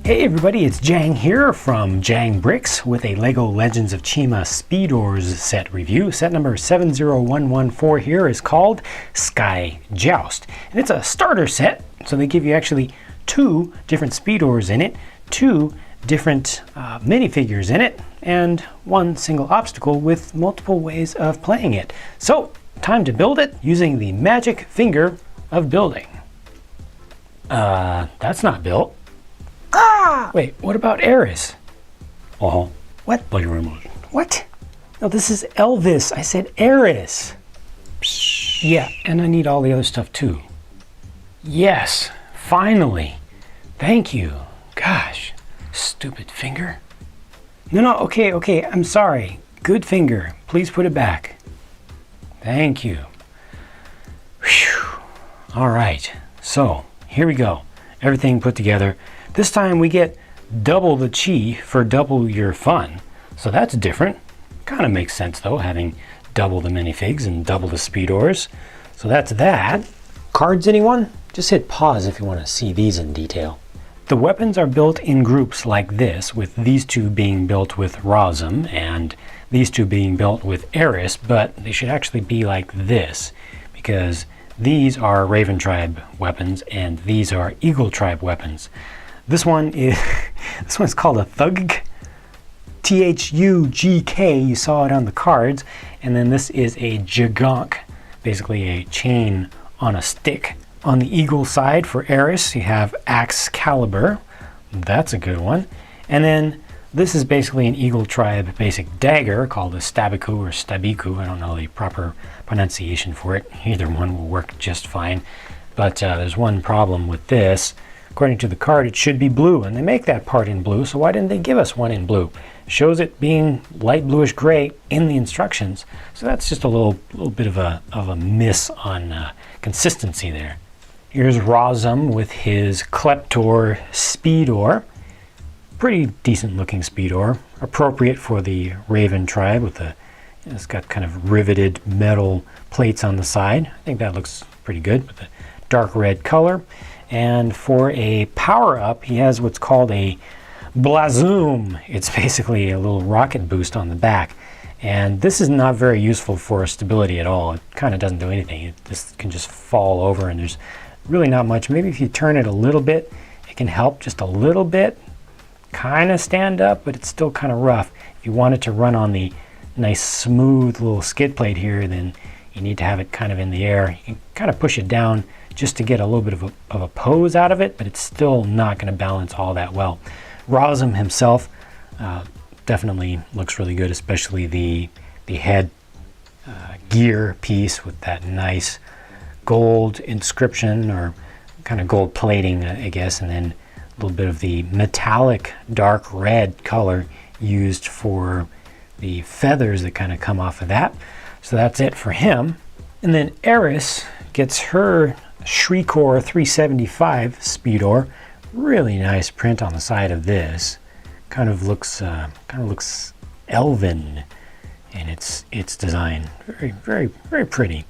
Hey everybody, it's Jang here from Jang Bricks with a LEGO Legends of Chima Speedorz set review. Set number 70114 here is called Sky Joust. And it's a starter set, so they give you actually two different Speedorz in it, two different minifigures in it, and one single obstacle with multiple ways of playing it. So, time to build it using the magic finger of building. That's not built. Ah! Wait, what about Eris? What? What? No, this is Elvis. I said Eris. Yeah, and I need all the other stuff too. Yes, finally. Thank you. Gosh, stupid finger. No, okay, I'm sorry. Good finger. Please put it back. Thank you. Whew. All right, so here we go. Everything put together. This time we get double the chi for double your fun. So that's different. Kind of makes sense though, having double the minifigs and double the Speedorz. So that's that. Cards, anyone? Just hit pause if you want to see these in detail. The weapons are built in groups like this, with these two being built with Razum and these two being built with Eris, but they should actually be like this, because these are Raven Tribe weapons and these are Eagle Tribe weapons. This one is called a Thug, T-H-U-G-K. You saw it on the cards. And then this is a Jagonk, basically a chain on a stick. On the Eagle side for Eris, you have Excalibur. That's a good one. And then this is basically an Eagle Tribe basic dagger called a Stabiku or Stabiku. I don't know the proper pronunciation for it. Either one will work just fine. But there's one problem with this. According to the card, it should be blue, and they make that part in blue, so why didn't they give us one in blue? Shows it being light bluish gray in the instructions, so that's just a little bit of a miss on consistency there. Here's Razum with his Kleptor Speedor. Pretty decent looking Speedor, appropriate for the Raven Tribe with it's got kind of riveted metal plates on the side. I think that looks pretty good with the dark red color. And for a power-up, he has what's called a Blazoom. It's basically a little rocket boost on the back. And this is not very useful for stability at all. It kind of doesn't do anything. This can just fall over, and there's really not much. Maybe if you turn it a little bit, it can help just a little bit. Kind of stand up, but it's still kind of rough. If you want it to run on the nice smooth little skid plate here, then you need to have it kind of in the air. You can kind of push it down just to get a little bit of a pose out of it, but it's still not going to balance all that well. Razum himself definitely looks really good, especially the head gear piece with that nice gold inscription, or kind of gold plating, I guess, and then a little bit of the metallic dark red color used for the feathers that kind of come off of that. So that's it for him. And then Eris gets her Shrikor 375 Speedor. Really nice print on the side of this. Kind of looks elven in its design. Very pretty,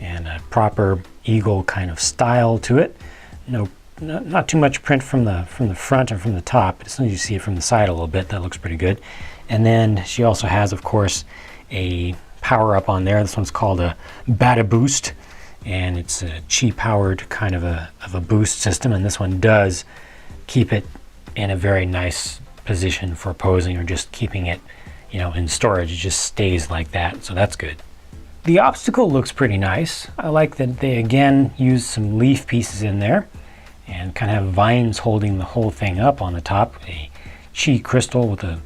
and a proper eagle kind of style to it. Not too much print from the front and from the top, but as soon as you see it from the side a little bit, that looks pretty good. And then she also has, of course, a power up on there. This one's called a Bata Boost, and it's a chi powered kind of a boost system, and this one does keep it in a very nice position for posing or just keeping it, in storage. It just stays like that, so that's good. The obstacle looks pretty nice. I like that they again use some leaf pieces in there and kind of have vines holding the whole thing up on the top. A chi crystal with a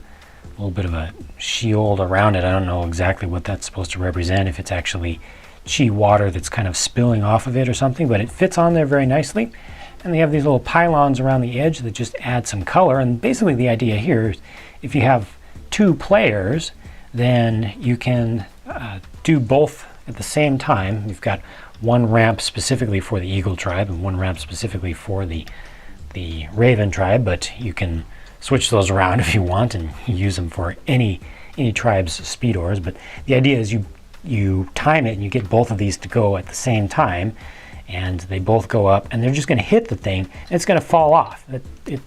little bit of a shield around it. I don't know exactly what that's supposed to represent, if it's actually chi water that's kind of spilling off of it or something, but it fits on there very nicely. And they have these little pylons around the edge that just add some color. And basically the idea here is if you have two players, then you can do both at the same time. You've got one ramp specifically for the Eagle Tribe and one ramp specifically for the Raven Tribe, but you can switch those around if you want and use them for any tribe's Speedorz. But the idea is you time it and you get both of these to go at the same time, and they both go up, and they're just going to hit the thing, and it's going to fall off.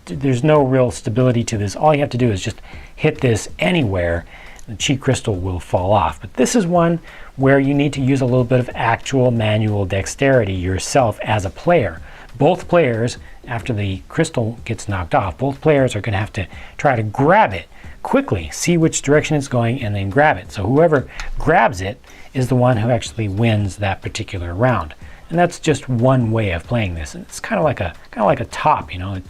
There's no real stability to this. All you have to do is just hit this anywhere, the chi crystal will fall off. But this is one where you need to use a little bit of actual manual dexterity yourself as a player. Both players, after the crystal gets knocked off, both players are going to have to try to grab it quickly, see which direction it's going, and then grab it. So whoever grabs it is the one who actually wins that particular round. And that's just one way of playing this. And it's kind of like a top, you know. It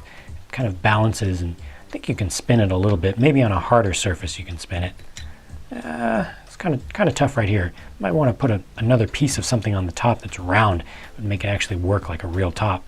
kind of balances, and I think you can spin it a little bit. Maybe on a harder surface you can spin it. It's kind of tough right here. Might want to put another piece of something on the top that's round and make it actually work like a real top.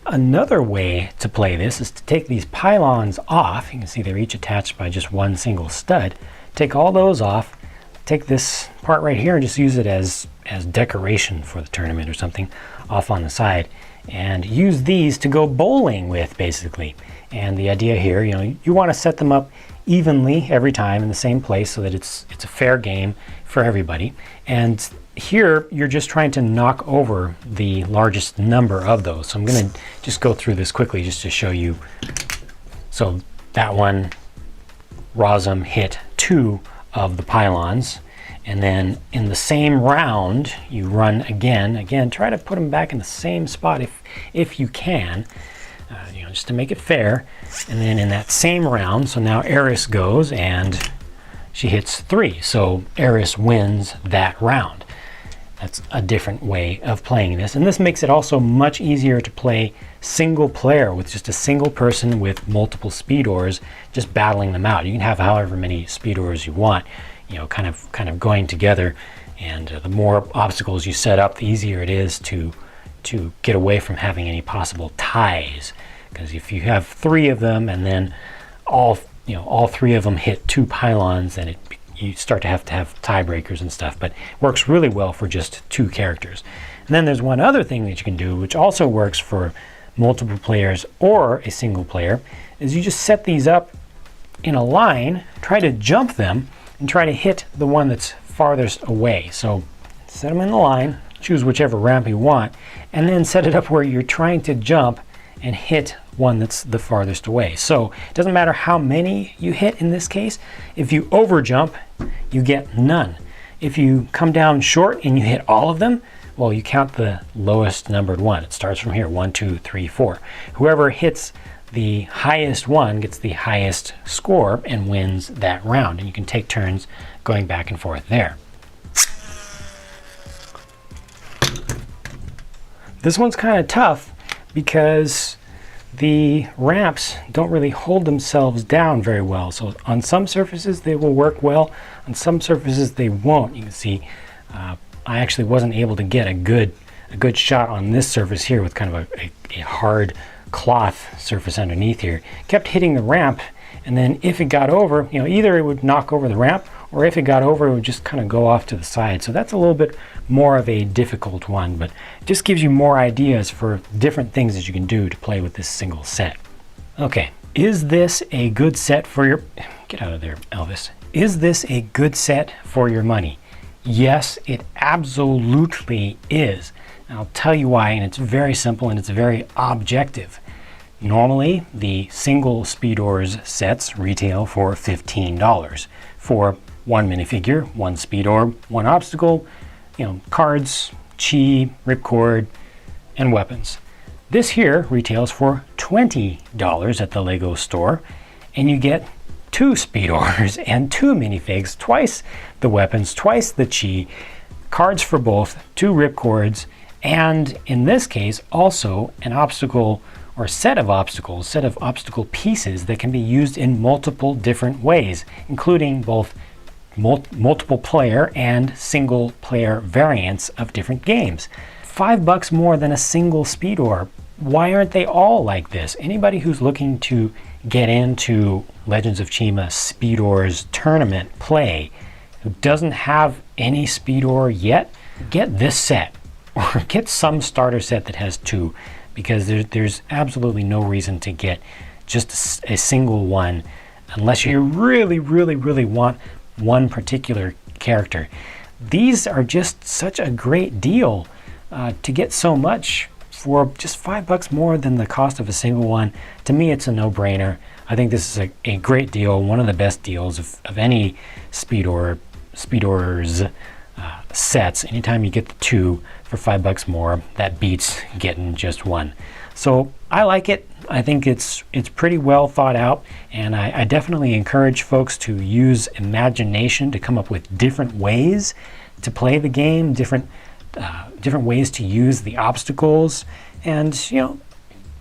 Another way to play this is to take these pylons off. You can see they're each attached by just one single stud. Take all those off, take this part right here and just use it as decoration for the tournament or something off on the side, and use these to go bowling with, basically. And the idea here, you know, you want to set them up evenly every time in the same place so that it's a fair game for everybody. And here you're just trying to knock over the largest number of those. So I'm going to just go through this quickly just to show you. So that one, Razum hit 2 of the pylons, and then in the same round you run again, try to put them back in the same spot if you can, you know, just to make it fair. And then in that same round, so now Eris goes and she hits 3, so Eris wins that round. That's a different way of playing this, and this makes it also much easier to play single player with just a single person with multiple Speedorz, just battling them out. You can have however many Speedorz you want, you know, kind of going together, and the more obstacles you set up, the easier it is to get away from having any possible ties. Because if you have 3 of them and then all 3 of them hit 2 pylons, then you start to have tiebreakers and stuff, but it works really well for just 2 characters. And then there's one other thing that you can do, which also works for multiple players or a single player, is you just set these up in a line, try to jump them, and try to hit the one that's farthest away. So set them in the line, choose whichever ramp you want, and then set it up where you're trying to jump and hit one that's the farthest away. So it doesn't matter how many you hit in this case. If you over jump, you get none. If you come down short and you hit all of them, well, you count the lowest numbered one. It starts from here, 1, 2, 3, 4. Whoever hits the highest one gets the highest score and wins that round. And you can take turns going back and forth there. This one's kind of tough because the ramps don't really hold themselves down very well. So on some surfaces they will work well, on some surfaces they won't. You can see I actually wasn't able to get a good shot on this surface here with kind of a hard cloth surface underneath here. Kept hitting the ramp, and then if it got over, you know, either it would knock over the ramp, or if it got over, it would just kind of go off to the side. So that's a little bit more of a difficult one, but it just gives you more ideas for different things that you can do to play with this single set. Okay, is this a good set for your... Get out of there, Elvis. Is this a good set for your money? Yes, it absolutely is. And I'll tell you why, and it's very simple and it's very objective. Normally, the single Speedorz sets retail for $15 for 1 minifigure, 1 Speedorz, 1 obstacle, you know, cards, chi, ripcord, and weapons. This here retails for $20 at the Lego store, and you get 2 Speedorz and 2 minifigs, twice the weapons, twice the chi, cards for both, 2 ripcords, and in this case also an obstacle or set of obstacle pieces that can be used in multiple different ways, including both multiple player and single player variants of different games. $5 more than a single Speedorz. Why aren't they all like this? Anybody who's looking to get into Legends of Chima Speedorz tournament play who doesn't have any Speedorz yet, get this set or get some starter set that has 2, because there's absolutely no reason to get just a single one unless you really want one particular character. These are just such a great deal to get so much for just $5 more than the cost of a single one, to me it's a no-brainer. I think this is a great deal, one of the best deals of any Speedorz sets. Anytime you get the two for $5 more, that beats getting just one. So I like it. I think it's pretty well thought out, and I definitely encourage folks to use imagination to come up with different ways to play the game, different ways to use the obstacles, and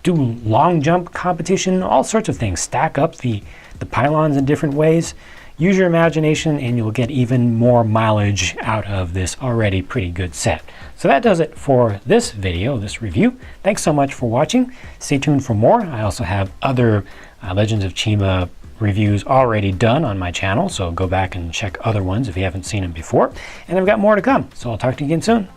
do long jump competition, all sorts of things. Stack up the pylons in different ways. Use your imagination and you'll get even more mileage out of this already pretty good set. So that does it for this video, this review. Thanks so much for watching. Stay tuned for more. I also have other Legends of Chima reviews already done on my channel, so go back and check other ones if you haven't seen them before. And I've got more to come, so I'll talk to you again soon.